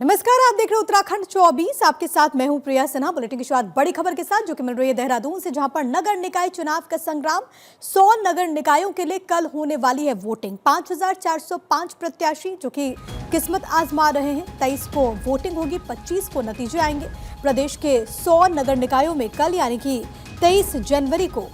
नमस्कार, आप देख रहे हैं उत्तराखंड 24। आपके साथ मैं हूं प्रिया सिन्हा। बुलेटिन की शुरुआत बड़ी खबर के साथ जो कि मिल रही है देहरादून से, जहां पर नगर निकाय चुनाव का संग्राम। 100 नगर निकायों के लिए कल होने वाली है वोटिंग। 5405 प्रत्याशी जो कि किस्मत आजमा रहे हैं। 23 को वोटिंग होगी, 25 को नतीजे आएंगे। प्रदेश के 100 नगर निकायों में कल यानी कि 23 जनवरी को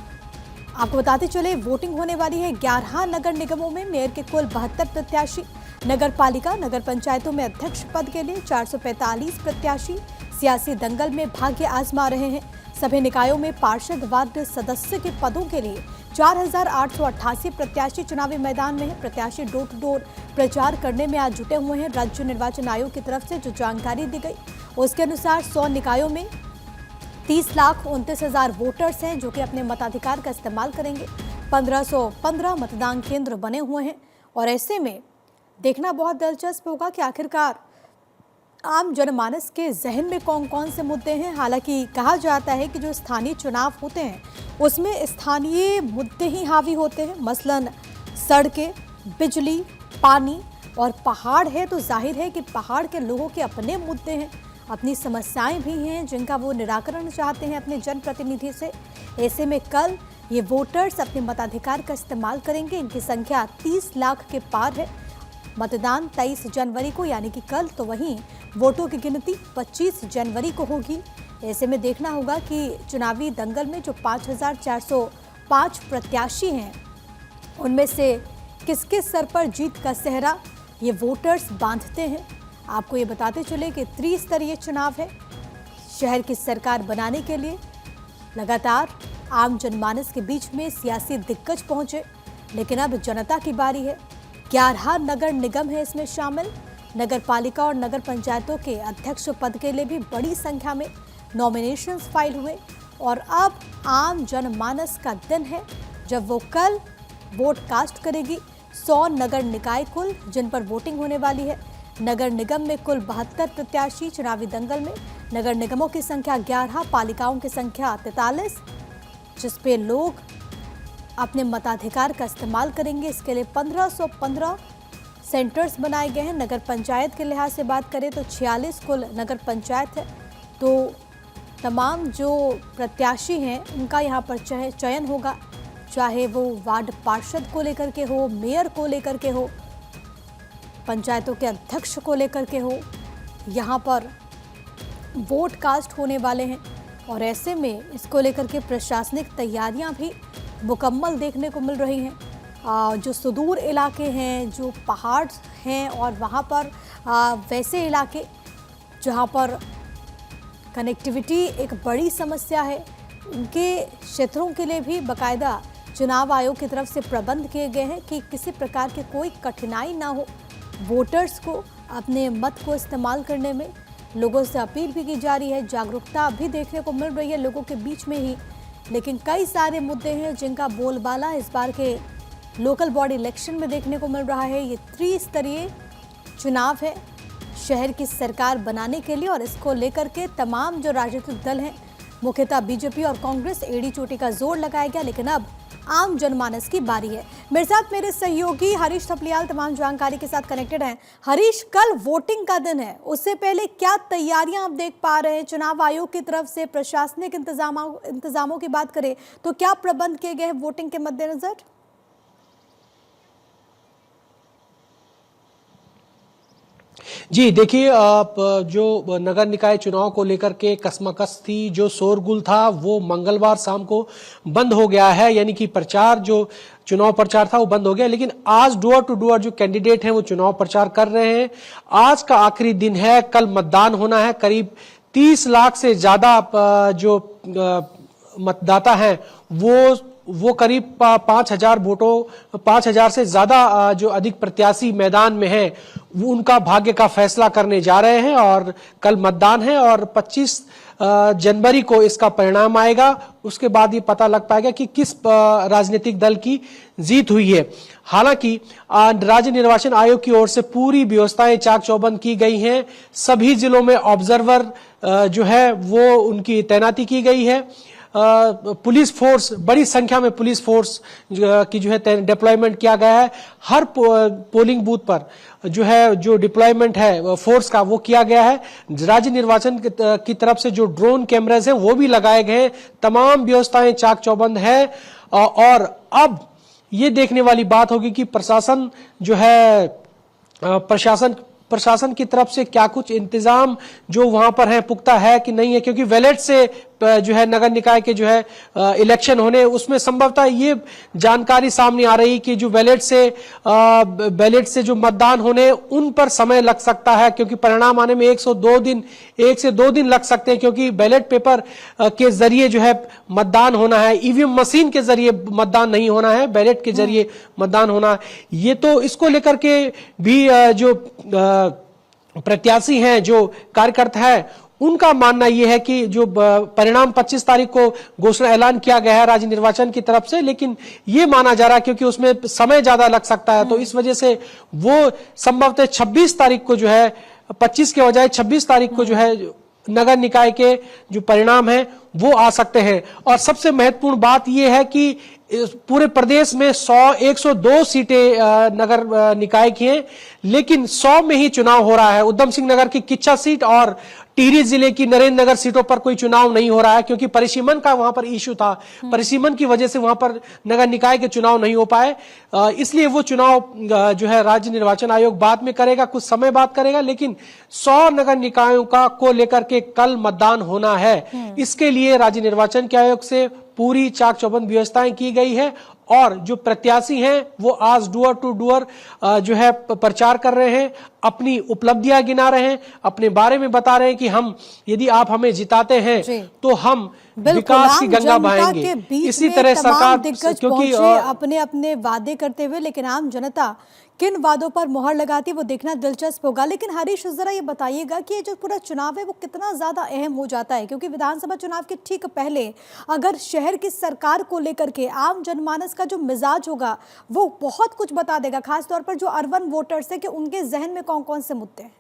आपको बताते चले वोटिंग होने वाली है। 11 नगर निगमों में मेयर के कुल 72 प्रत्याशी, नगर पालिका नगर पंचायतों में अध्यक्ष पद के लिए 445 प्रत्याशी सियासी दंगल में भाग्य आजमा रहे हैं। सभी निकायों में पार्षद वार्ड सदस्य के पदों के लिए 4888 प्रत्याशी चुनावी मैदान में हैं। प्रत्याशी डोर टू डोर प्रचार करने में आज जुटे हुए हैं। राज्य निर्वाचन आयोग की तरफ से जो जानकारी दी गई उसके अनुसार 100 निकायों में 30,29,000 वोटर्स हैं जो कि अपने मताधिकार का इस्तेमाल करेंगे। 1515 मतदान केंद्र बने हुए हैं और ऐसे में देखना बहुत दिलचस्प होगा कि आखिरकार आम जनमानस के जहन में कौन कौन से मुद्दे हैं। हालांकि कहा जाता है कि जो स्थानीय चुनाव होते हैं उसमें स्थानीय मुद्दे ही हावी होते हैं। मसलन सड़कें, बिजली, पानी और पहाड़ है तो जाहिर है कि पहाड़ के लोगों के अपने मुद्दे हैं, अपनी समस्याएं भी हैं जिनका वो निराकरण चाहते हैं अपने जनप्रतिनिधि से। ऐसे में कल ये वोटर्स अपने मताधिकार का इस्तेमाल करेंगे। इनकी संख्या 30 लाख के पार है। मतदान 23 जनवरी को यानी कि कल, तो वहीं वोटों की गिनती 25 जनवरी को होगी। ऐसे में देखना होगा कि चुनावी दंगल में जो 5405 प्रत्याशी हैं उनमें से किसके सर पर जीत का सेहरा ये वोटर्स बांधते हैं। आपको ये बताते चले कि त्रिस्तरीय चुनाव है। शहर की सरकार बनाने के लिए लगातार आम जनमानस के बीच में सियासी दिग्गज पहुंचे, लेकिन अब जनता की बारी है। 11 नगर निगम है इसमें शामिल। नगर पालिका और नगर पंचायतों के अध्यक्ष पद के लिए भी बड़ी संख्या में नॉमिनेशंस फाइल हुए और अब आम जनमानस का दिन है जब वो कल वोट कास्ट करेगी। 100 नगर निकाय कुल जिन पर वोटिंग होने वाली है। नगर निगम में कुल 72 प्रत्याशी चुनावी दंगल में। नगर निगमों की संख्या 11, पालिकाओं की संख्या 43, जिस पे लोग अपने मताधिकार का इस्तेमाल करेंगे। इसके लिए 1515 सेंटर्स बनाए गए हैं। नगर पंचायत के लिहाज से बात करें तो 46 कुल नगर पंचायत है। तो तमाम जो प्रत्याशी हैं उनका यहाँ पर चयन होगा, चाहे वो वार्ड पार्षद को लेकर के हो, मेयर को लेकर के हो, पंचायतों के अध्यक्ष को लेकर के हो। यहाँ पर वोट कास्ट होने वाले हैं और ऐसे में इसको लेकर के प्रशासनिक तैयारियां भी मुकम्मल देखने को मिल रही हैं। जो सुदूर इलाके हैं, जो पहाड़ हैं और वहाँ पर वैसे इलाके जहाँ पर कनेक्टिविटी एक बड़ी समस्या है, उनके क्षेत्रों के लिए भी बाकायदा चुनाव आयोग की तरफ से प्रबंध किए गए हैं कि किसी प्रकार की कोई कठिनाई ना हो। वोटर्स को अपने मत को इस्तेमाल करने में लोगों से अपील भी की जा रही है। जागरूकता भी देखने को मिल रही है लोगों के बीच में ही, लेकिन कई सारे मुद्दे हैं जिनका बोलबाला इस बार के लोकल बॉडी इलेक्शन में देखने को मिल रहा है। ये त्रिस्तरीय चुनाव है शहर की सरकार बनाने के लिए और इसको लेकर के तमाम जो राजनीतिक दल हैं, मुख्यतः बीजेपी और कांग्रेस, एड़ी चोटी का जोर लगाया गया। लेकिन अब आम जनमानस की बारी है। मेरे साथ मेरे सहयोगी हरीश थपलियाल तमाम जानकारी के साथ कनेक्टेड हैं। हरीश, कल वोटिंग का दिन है, उससे पहले क्या तैयारियां आप देख पा रहे हैं? चुनाव आयोग की तरफ से प्रशासनिक इंतजामों की बात करें तो क्या प्रबंध किए गए हैं वोटिंग के मद्देनजर? जी देखिए, आप जो नगर निकाय चुनाव को लेकर के कसमकस थी, जो शोरगुल था, वो मंगलवार शाम को बंद हो गया है। यानी कि प्रचार, जो चुनाव प्रचार था वो बंद हो गया। लेकिन आज डोर टू डोर जो कैंडिडेट हैं वो चुनाव प्रचार कर रहे हैं। आज का आखिरी दिन है, कल मतदान होना है। करीब 30 लाख से ज्यादा जो मतदाता हैं वो करीब 5,000 वोटों 5,000 से ज्यादा जो अधिक प्रत्याशी मैदान में हैं वो उनका भाग्य का फैसला करने जा रहे हैं। और कल मतदान है और 25 जनवरी को इसका परिणाम आएगा। उसके बाद ये पता लग पाएगा कि किस राजनीतिक दल की जीत हुई है। हालांकि राज्य निर्वाचन आयोग की ओर से पूरी व्यवस्थाएं चाक चौबंद की गई हैं। सभी जिलों में ऑब्जर्वर जो है वो उनकी तैनाती की गई है। पुलिस फोर्स, बड़ी संख्या में पुलिस फोर्स की जो है डिप्लॉयमेंट किया गया है। हर पोलिंग बूथ पर जो डिप्लॉयमेंट है फोर्स का वो किया गया है। राज्य निर्वाचन की तरफ से जो ड्रोन कैमरास हैं वो भी लगाए गए हैं। तमाम व्यवस्थाएं चाक चौबंद है और अब ये देखने वाली बात होगी कि प्रशासन जो है प्रशासन की तरफ से क्या कुछ इंतजाम जो वहां पर है पुख्ता है कि नहीं है, क्योंकि वैलेट से जो है नगर निकाय के जो है इलेक्शन होने, उसमें संभवतः ये जानकारी सामने आ रही कि जो वैलेट से जो मतदान होने उन पर समय लग सकता है, क्योंकि परिणाम आने में 1 से 2 दिन लग सकते हैं, क्योंकि बैलेट पेपर के जरिए जो है मतदान होना है, ईवीएम मशीन के जरिए मतदान नहीं होना है, बैलेट के जरिए मतदान होना है। ये तो इसको लेकर के भी जो प्रत्याशी हैं, जो कार्यकर्ता है, उनका मानना यह है कि जो परिणाम 25 तारीख को घोषणा ऐलान किया गया है राज्य निर्वाचन की तरफ से, लेकिन ये माना जा रहा है क्योंकि उसमें समय ज्यादा लग सकता है, तो इस वजह से वो संभवतः 26 तारीख को जो है 25 के बजाय 26 तारीख को जो है नगर निकाय के जो परिणाम है वो आ सकते हैं। और सबसे महत्वपूर्ण बात यह है कि पूरे प्रदेश में 102 सीटें नगर निकाय की हैं, लेकिन 100 में ही चुनाव हो रहा है। उधम सिंह नगर की किच्चा सीट और टिहरी जिले की नरेंद्र नगर सीटों पर कोई चुनाव नहीं हो रहा है, क्योंकि परिसीमन का वहां पर इश्यू था। परिसीमन की वजह से वहां पर नगर निकाय के चुनाव नहीं हो पाए, इसलिए वो चुनाव जो है राज्य निर्वाचन आयोग बाद में करेगा, कुछ समय बाद करेगा, लेकिन 100 नगर निकायों को लेकर के कल मतदान होना है। इसके लिए राज्य निर्वाचन के आयोग से पूरी चाक चौबंद व्यवस्थाएं की गई है और जो प्रत्याशी हैं वो आज डूअर टू डूअर जो है प्रचार कर रहे हैं, अपनी उपलब्धियां गिना रहे हैं, अपने बारे में बता रहे हैं कि हम, यदि आप हमें जिताते हैं तो हम विकास की गंगा बहाएंगे। इसी तरह सरकार क्योंकि अपने अपने वादे करते हुए, लेकिन आम जनता किन वादों पर मोहर लगाती है वो देखना दिलचस्प होगा। लेकिन हरीश, जरा ये बताइएगा कि ये जो पूरा चुनाव है वो कितना ज्यादा अहम हो जाता है, क्योंकि विधानसभा चुनाव के ठीक पहले अगर शहर की सरकार को लेकर के आम जनमानस का जो मिजाज होगा वो बहुत कुछ बता देगा, खासतौर पर जो अर्बन वोटर्स है कि उनके जहन में कौन कौन से मुद्दे हैं।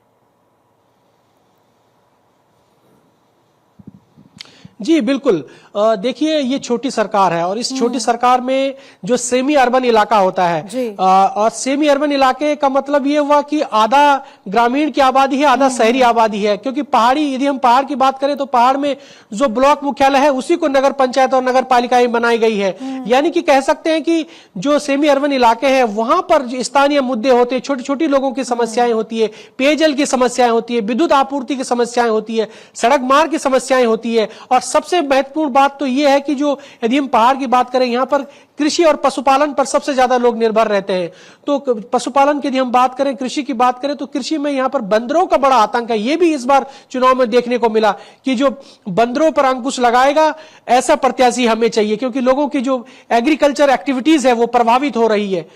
जी बिल्कुल, देखिए ये छोटी सरकार है और इस छोटी सरकार में जो सेमी अर्बन इलाका होता है और सेमी अर्बन इलाके का मतलब ये हुआ कि आधा ग्रामीण की आबादी है, आधा शहरी आबादी है, क्योंकि पहाड़ी, यदि हम पहाड़ की बात करें तो पहाड़ में जो ब्लॉक मुख्यालय है उसी को नगर पंचायत और नगर पालिकाएं बनाई गई है। यानी कि कह सकते हैं कि जो सेमी अर्बन इलाके हैं वहां पर स्थानीय मुद्दे होते हैं, छोटी छोटी लोगों की समस्याएं होती है, पेयजल की समस्याएं होती है, विद्युत आपूर्ति की समस्याएं होती है, सड़क मार्ग की समस्याएं होती है। और सबसे महत्वपूर्ण बात तो यह है कि जो यदि हम पहाड़ की बात करें, यहां पर कृषि और पशुपालन पर सबसे ज्यादा लोग निर्भर रहते हैं। तो पशुपालन की यदि हम बात करें, कृषि की बात करें, तो कृषि में यहां पर बंदरों का बड़ा आतंक है। यह भी इस बार चुनाव में देखने को मिला कि जो बंदरों पर अंकुश लगाएगा ऐसा प्रत्याशी हमें चाहिए, क्योंकि लोगों की जो एग्रीकल्चर एक्टिविटीज है वो प्रभावित हो रही है।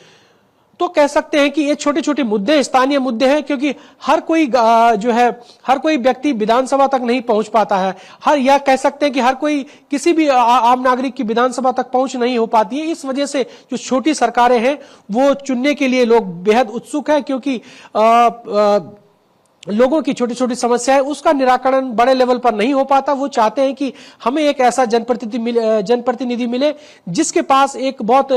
तो कह सकते हैं कि ये छोटे छोटे मुद्दे स्थानीय मुद्दे हैं, क्योंकि हर कोई व्यक्ति विधानसभा तक नहीं पहुंच पाता है। या कह सकते हैं कि हर कोई, किसी भी आम नागरिक की विधानसभा तक पहुंच नहीं हो पाती है। इस वजह से जो छोटी सरकारें हैं वो चुनने के लिए लोग बेहद उत्सुक है, क्योंकि लोगों की छोटी छोटी समस्याएं उसका निराकरण बड़े लेवल पर नहीं हो पाता। वो चाहते हैं कि हमें एक ऐसा जनप्रतिनिधि मिले जिसके पास एक बहुत,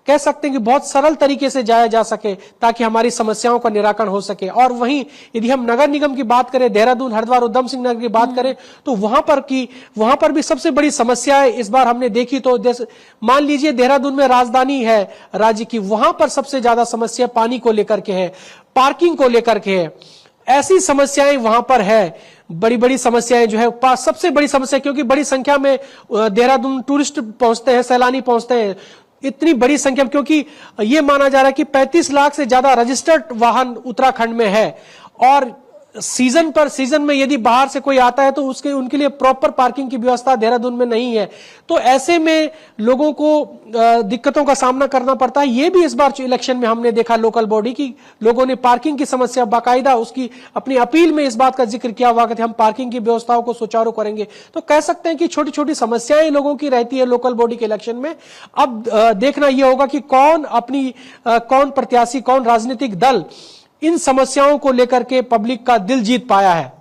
कह सकते हैं कि बहुत सरल तरीके से जाया जा सके, ताकि हमारी समस्याओं का निराकरण हो सके। और वहीं यदि हम नगर निगम की बात करें, देहरादून, हरिद्वार, उधम सिंह नगर की बात करें, तो वहां पर भी सबसे बड़ी समस्या इस बार हमने देखी। तो मान लीजिए देहरादून में राजधानी है राज्य की, वहां पर सबसे ज्यादा समस्या पानी को लेकर के है, पार्किंग को लेकर के है, ऐसी समस्याएं वहां पर है। बड़ी बड़ी समस्याएं जो है, सबसे बड़ी समस्या, क्योंकि बड़ी संख्या में देहरादून टूरिस्ट पहुंचते हैं, सैलानी पहुंचते हैं, इतनी बड़ी संख्या, क्योंकि यह माना जा रहा है कि 35 लाख से ज्यादा रजिस्टर्ड वाहन उत्तराखंड में है। और सीजन में यदि बाहर से कोई आता है तो उनके लिए प्रॉपर पार्किंग की व्यवस्था देहरादून में नहीं है। तो ऐसे में लोगों को दिक्कतों का सामना करना पड़ता है। ये भी इस बार इलेक्शन में हमने देखा, लोकल बॉडी की लोगों ने पार्किंग की समस्या बाकायदा उसकी अपनी अपील में इस बात का जिक्र किया हुआ कि हम पार्किंग की व्यवस्थाओं को सुचारू करेंगे। तो कह सकते हैं कि छोटी छोटी समस्याएं लोगों की रहती है लोकल बॉडी के इलेक्शन में। अब देखना यह होगा कि कौन प्रत्याशी, कौन राजनीतिक दल इन समस्याओं को लेकर के पब्लिक का दिल जीत पाया है।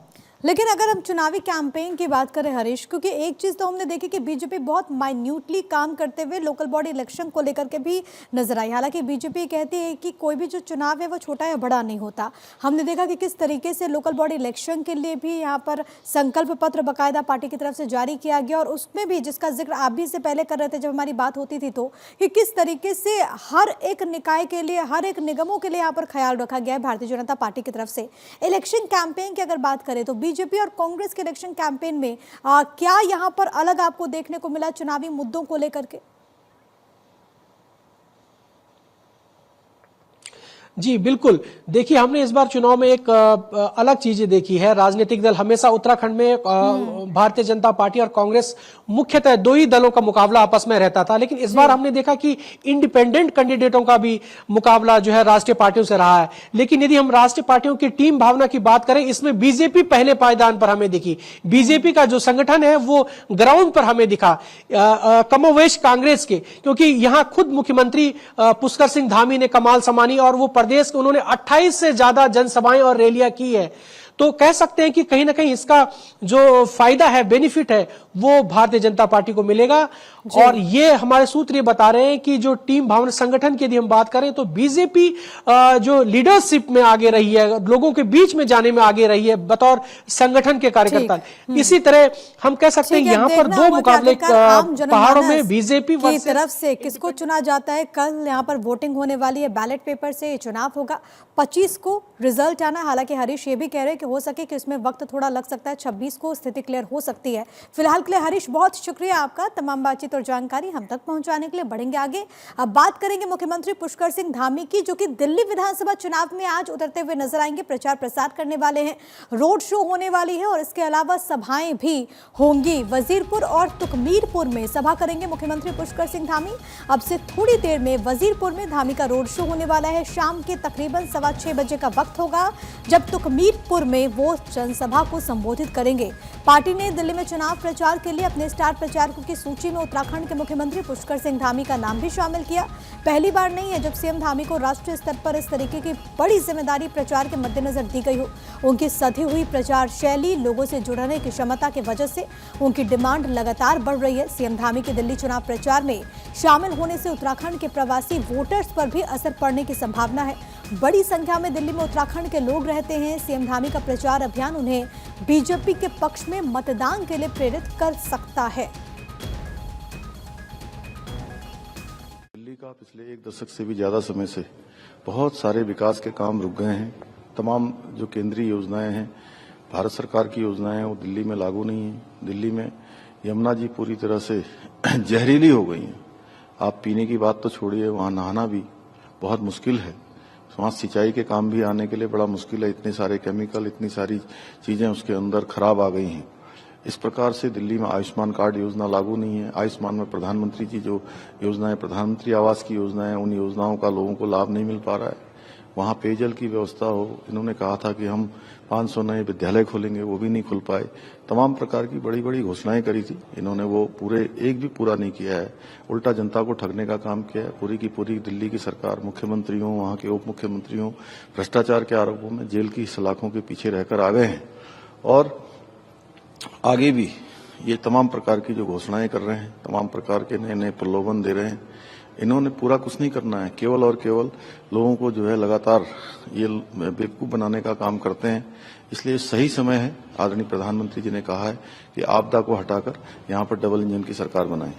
लेकिन अगर हम चुनावी कैंपेन की बात करें हरीश, क्योंकि एक चीज तो हमने देखी कि बीजेपी बहुत माइन्यूटली काम करते हुए लोकल बॉडी इलेक्शन को लेकर के भी नजर आई। हालांकि बीजेपी कहती है कि कोई भी जो चुनाव है वो छोटा या बड़ा नहीं होता। हमने देखा कि किस तरीके से लोकल बॉडी इलेक्शन के लिए भी यहाँ पर संकल्प पत्र बाकायदा पार्टी की तरफ से जारी किया गया, और उसमें भी जिसका जिक्र आप भी इससे पहले कर रहे थे जब हमारी बात होती थी, तो कि किस तरीके से हर एक निकाय के लिए, हर एक निगमों के लिए यहाँ पर ख्याल रखा गया है भारतीय जनता पार्टी की तरफ से। इलेक्शन कैंपेन की अगर बात करें तो बीजेपी और कांग्रेस के इलेक्शन कैंपेन में क्या यहां पर अलग आपको देखने को मिला चुनावी मुद्दों को लेकर के? जी बिल्कुल। देखिए, हमने इस बार चुनाव में एक अलग चीजें देखी है। राजनीतिक दल हमेशा उत्तराखंड में भारतीय जनता पार्टी और कांग्रेस मुख्यतः दो ही दलों का मुकाबला आपस में रहता था, लेकिन इस बार हमने देखा कि इंडिपेंडेंट कैंडिडेटों का भी मुकाबला जो है राष्ट्रीय पार्टियों से रहा है। लेकिन यदि हम राष्ट्रीय पार्टियों की टीम भावना की बात करें, इसमें बीजेपी पहले पायदान पर हमें दिखी। बीजेपी का जो संगठन है वो ग्राउंड पर हमें दिखा, कमोवेश कांग्रेस के, क्योंकि यहां खुद मुख्यमंत्री पुष्कर सिंह धामी ने कमाल समानी और वो प्रदेश के उन्होंने 28 से ज्यादा जनसभाएं और रैलियां की है। तो कह सकते हैं कि कहीं ना कहीं इसका जो फायदा है, बेनिफिट है, वो भारतीय जनता पार्टी को मिलेगा। और ये हमारे सूत्र ये बता रहे हैं कि जो टीम भावना संगठन की यदि हम बात करें तो बीजेपी जो लीडरशिप में आगे रही है, लोगों के बीच में जाने में आगे रही है बतौर संगठन के कार्यकर्ता। इसी तरह हम कह सकते हैं यहाँ पर दो मुकाबले पहाड़ों में बीजेपी की तरफ से किसको चुना जाता है। कल यहाँ पर वोटिंग होने वाली है, बैलेट पेपर से चुनाव होगा, 25 को रिजल्ट आना। हालांकि हरीश ये भी कह रहे हैं कि हो सके कि इसमें वक्त थोड़ा लग सकता है, 26 को स्थिति क्लियर हो सकती है। फिलहाल के लिए हरीश बहुत शुक्रिया आपका तमाम बातचीत और जानकारी हम तक पहुंचाने के लिए। बढ़ेंगे आगे, अब बात करेंगे मुख्यमंत्री पुष्कर सिंह धामी की, जो कि दिल्ली विधानसभा चुनाव में आज उतरते हुए नजर आएंगे, प्रचार प्रसार करने वाले हैं, रोड शो होने वाली है और इसके अलावा सभाएं भी होंगी। वजीरपुर और तुकमीरपुर में सभा करेंगे मुख्यमंत्री पुष्कर सिंह धामी। अब से थोड़ी देर में वजीरपुर में धामी का रोड शो होने वाला है। शाम के तकरीबन 6:15 बजे का वक्त होगा जब तुकमीरपुर में वो जनसभा को संबोधित करेंगे। पार्टी ने दिल्ली में चुनाव प्रचार के लिए अपने स्टार प्रचारकों की सूची में उत्तराखंड के मुख्यमंत्री पुष्कर सिंह धामी का नाम भी शामिल किया। पहली बार नहीं है जब सीएम धामी को राष्ट्रीय स्तर पर इस तरीके की बड़ी जिम्मेदारी प्रचार के मद्देनजर दी गई हो। उनकी सधी हुई प्रचार शैली, लोगों से जुड़ने की क्षमता की वजह से उनकी डिमांड लगातार बढ़ रही है। सीएम धामी के दिल्ली चुनाव प्रचार में शामिल होने से उत्तराखंड के प्रवासी वोटर्स पर भी असर पड़ने की संभावना है। बड़ी संख्या में दिल्ली में उत्तराखंड के लोग रहते हैं। सीएम धामी का प्रचार अभियान उन्हें बीजेपी के पक्ष में मतदान के लिए प्रेरित कर सकता है। दिल्ली का पिछले 1 दशक से भी ज्यादा समय से बहुत सारे विकास के काम रुक गए हैं। तमाम जो केंद्रीय योजनाएं हैं, भारत सरकार की योजनाएं हैं, वो दिल्ली में लागू नहीं है। दिल्ली में यमुना जी पूरी तरह से जहरीली हो गई हैं। आप पीने की बात तो छोड़िए, वहां नहाना भी बहुत मुश्किल है। वहाँ सिंचाई के काम भी आने के लिए बड़ा मुश्किल है। इतने सारे केमिकल, इतनी सारी चीजें उसके अंदर खराब आ गई हैं। इस प्रकार से दिल्ली में आयुष्मान कार्ड योजना लागू नहीं है। आयुष्मान में प्रधानमंत्री की जो योजना है, प्रधानमंत्री आवास की योजना है, उन योजनाओं का लोगों को लाभ नहीं मिल पा रहा है। वहाँ पेयजल की व्यवस्था हो, इन्होंने कहा था कि हम 500 नए विद्यालय खोलेंगे, वो भी नहीं खुल पाए। तमाम प्रकार की बड़ी बड़ी घोषणाएं करी थी, इन्होंने वो पूरे एक भी पूरा नहीं किया है। उल्टा जनता को ठगने का काम किया है। पूरी की पूरी दिल्ली की सरकार, मुख्यमंत्रियों, वहाँ के उप मुख्यमंत्रियों भ्रष्टाचार के आरोपों में जेल की सलाखों के पीछे रहकर आ गए हैं और आगे भी ये तमाम प्रकार की जो घोषणाएं कर रहे हैं, तमाम प्रकार के नए नए प्रलोभन दे रहे हैं। इन्होंने पूरा कुछ नहीं करना है, केवल और केवल लोगों को जो है लगातार ये बेवकूफ बनाने का काम करते हैं। इसलिए सही समय है, आदरणीय प्रधानमंत्री जी ने कहा है कि आपदा को हटाकर यहाँ पर डबल इंजन की सरकार बनाएं।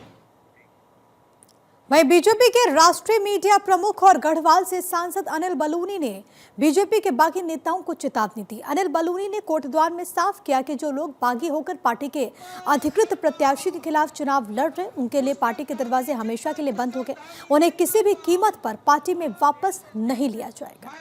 वहीं बीजेपी के राष्ट्रीय मीडिया प्रमुख और गढ़वाल से सांसद अनिल बलूनी ने बीजेपी के बागी नेताओं को चेतावनी दी। अनिल बलूनी ने कोटद्वार में साफ किया कि जो लोग बागी होकर पार्टी के अधिकृत प्रत्याशी के खिलाफ चुनाव लड़ रहे, उनके लिए पार्टी के दरवाजे हमेशा के लिए बंद हो गए। उन्हें किसी भी कीमत पर पार्टी में वापस नहीं लिया जाएगा।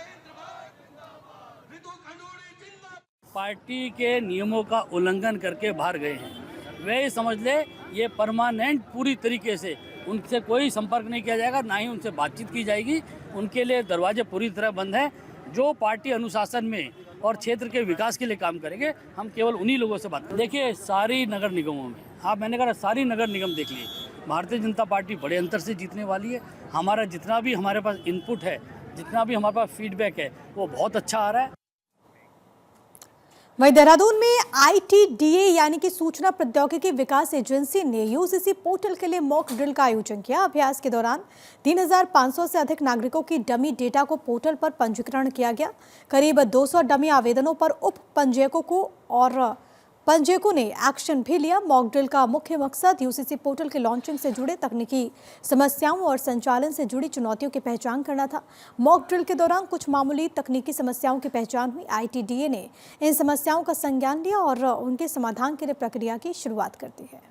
पार्टी के नियमों का उल्लंघन करके बाहर गए हैं, वे समझ ले ये परमानेंट पूरी तरीके से उनसे कोई संपर्क नहीं किया जाएगा, ना ही उनसे बातचीत की जाएगी। उनके लिए दरवाजे पूरी तरह बंद हैं। जो पार्टी अनुशासन में और क्षेत्र के विकास के लिए काम करेंगे, हम केवल उन्हीं लोगों से बात करें। देखिए, सारी नगर निगमों में मैंने कहा सारी नगर निगम देख लिए, भारतीय जनता पार्टी बड़े अंतर से जीतने वाली है। हमारा जितना भी हमारे पास इनपुट है, जितना भी हमारे पास फीडबैक है, वो बहुत अच्छा आ रहा है। वहीं देहरादून में ITDA यानी कि सूचना प्रौद्योगिकी विकास एजेंसी ने UCC पोर्टल के लिए मॉक ड्रिल का आयोजन किया। अभ्यास के दौरान 3500 से अधिक नागरिकों की डमी डेटा को पोर्टल पर पंजीकरण किया गया। करीब 200 डमी आवेदनों पर उप पंजीयकों को और पंजीयकों ने एक्शन भी लिया। मॉक ड्रिल का मुख्य मकसद UCC पोर्टल के लॉन्चिंग से जुड़े तकनीकी समस्याओं और संचालन से जुड़ी चुनौतियों की पहचान करना था। मॉक ड्रिल के दौरान कुछ मामूली तकनीकी समस्याओं की पहचान हुई। ITDA ने इन समस्याओं का संज्ञान लिया और उनके समाधान के लिए प्रक्रिया की शुरुआत कर दी है।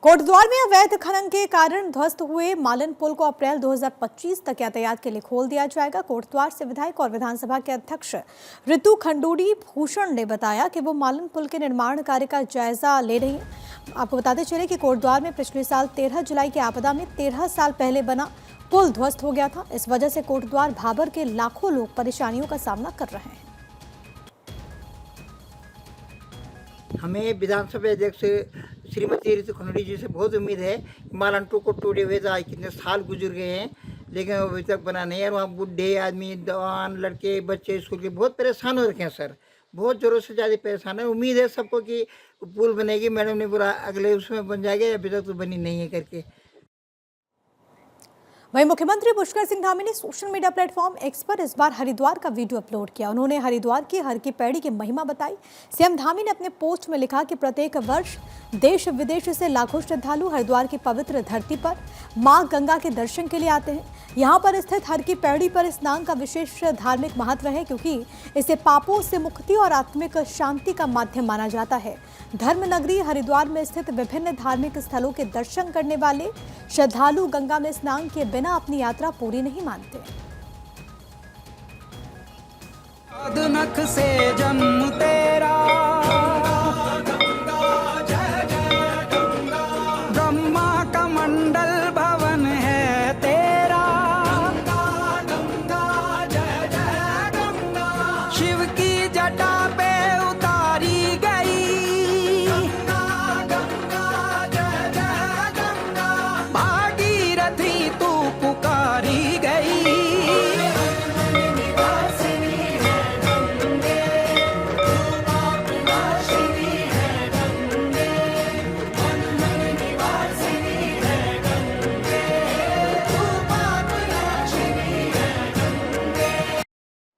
कोटद्वार में अवैध खनन के कारण ध्वस्त हुए मालन पुल को अप्रैल 2025 तक यातायात के लिए खोल दिया जाएगा। कोटद्वार से विधायक और विधानसभा के अध्यक्ष ऋतु खंडूड़ी भूषण ने बताया कि वो मालन पुल के निर्माण कार्य का जायजा ले रही हैं। आपको बताते चले कि कोटद्वार में पिछले साल 13 जुलाई की आपदा में 13 साल पहले बना पुल ध्वस्त हो गया था। इस वजह से कोटद्वार भाबर के लाखों लोग परेशानियों का सामना कर रहे हैं। हमें विधानसभा अध्यक्ष श्रीमती ऋतु खंडूड़ी जी से बहुत उम्मीद है। मालन टू को टूटे हुए आज कितने साल गुजर गए हैं, लेकिन अभी तक बना नहीं है। वहाँ बूढ़े आदमी, जवान, लड़के, बच्चे स्कूल के बहुत परेशान हो रखे हैं सर, बहुत ज़रूरत से ज़्यादा परेशान है। उम्मीद है सबको कि पुल बनेगी। मैडम ने बोला अगले उसमें बन जाएगा, अभी तक तो बनी नहीं है करके। वहीं मुख्यमंत्री पुष्कर सिंह धामी ने सोशल मीडिया प्लेटफॉर्म X पर इस बार हरिद्वार का वीडियो अपलोड किया। उन्होंने हरिद्वार की हर की पैड़ी की महिमा बताई। सीएम धामी ने अपने पोस्ट में लिखा कि प्रत्येक वर्ष देश विदेश से लाखों श्रद्धालु हरिद्वार की पवित्र धरती पर मां गंगा के दर्शन के लिए आते हैं। यहाँ पर स्थित हर की पैड़ी पर स्नान का विशेष धार्मिक महत्व है, क्योंकि इसे पापों से मुक्ति और आत्मिक शांति का माध्यम माना जाता है। धर्म नगरी हरिद्वार में स्थित विभिन्न धार्मिक स्थलों के दर्शन करने वाले श्रद्धालु गंगा में स्नान किए बिना अपनी यात्रा पूरी नहीं मानते। नख से जन्मते